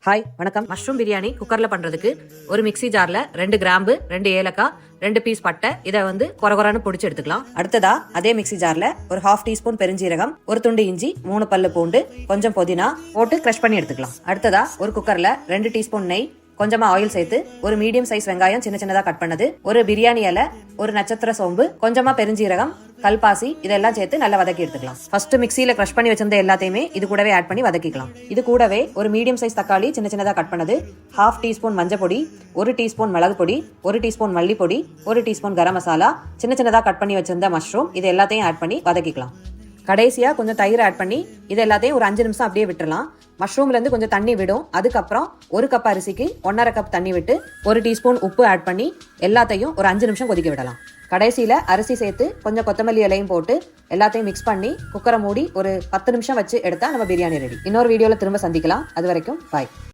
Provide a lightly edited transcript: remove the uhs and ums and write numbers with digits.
Hi வணக்கம். Mushroom biryani குக்கர்ல பண்றதுக்கு ஒரு மிக்ஸி ஜார்ல 2 கிராம்பு, 2 ஏலக்காய், 2 பீஸ் பட்டை இதை கொரகொரன்னு பொடிச்சு எடுத்துக்கலாம். அடுத்ததா அதே மிக்ஸி ஜார்ல ஒரு 1/2 டீஸ்பூன் பெருஞ்சீரகம், ஒரு துண்டு இஞ்சி, 3 பல்லு பூண்டு, கொஞ்சம் புதினா போட்டு கிரஷ் பண்ணி எடுத்துக்கலாம். அடுத்ததா ஒரு குக்கர்ல 2 டீஸ்பூன் நெய், கொஞ்சமா ஆயில் சேர்த்து ஒரு மீடியம் சைஸ் வெங்காயம் சின்ன சின்னதா கட் பண்ணது, ஒரு பிரியாணி இலை, ஒரு நட்சத்திர சோம்பு, கொஞ்சமா பெருஞ்சீரகம், கல்பாசி இதெல்லாம் சேர்த்து நல்லா வதக்கி எடுத்துக்கலாம். ஃபர்ஸ்ட் மிக்ஸில கிரஷ் பண்ணி வச்சிருந்த எல்லாத்தையுமே இது கூடவே ஆட் பண்ணி வதக்கிக்கலாம். இது கூடவே ஒரு மீடியம் சைஸ் தக்காளி சின்ன சின்னதா கட் பண்ணது, 1/2 டீஸ்பூன் மஞ்சள் பொடி, 1 டீஸ்பூன் மிளகு பொடி, 1 டீஸ்பூன் மல்லிப்பொடி, 1 டீஸ்பூன் கரம் மசாலா, சின்ன சின்னதா கட் பண்ணி வச்சிருந்த மஷ்ரூம் இது எல்லாத்தையும் ஆட் பண்ணி வதக்கிக்கலாம். கடைசியா கொஞ்சம் தயிர் ஆட் பண்ணி இது எல்லாத்தையும் ஒரு 5 நிமிஷம் அப்படியே விட்டுறலாம். மஷ்ரூம்ல இருந்து கொஞ்சம் தண்ணி விடும். அதுக்கப்புறம் 1 கப் அரிசிக்கு 1/2 கப் தண்ணி விட்டு 1 டீஸ்பூன் உப்பு ஆட் பண்ணி எல்லாத்தையும் ஒரு 5 நிமிஷம் கொதிக்க விடலாம். கடைசியில அரிசி சேர்த்து கொஞ்சம் கொத்தமல்லி இலையும் போட்டு எல்லாத்தையும் மிக்ஸ் பண்ணி குக்கரை மூடி ஒரு 10 நிமிஷம் வச்சு எடுத்தா நம்ம பிரியாணி ரெடி. இன்னொரு வீடியோல திரும்ப சந்திக்கலாம். அது வரைக்கும் பாய்.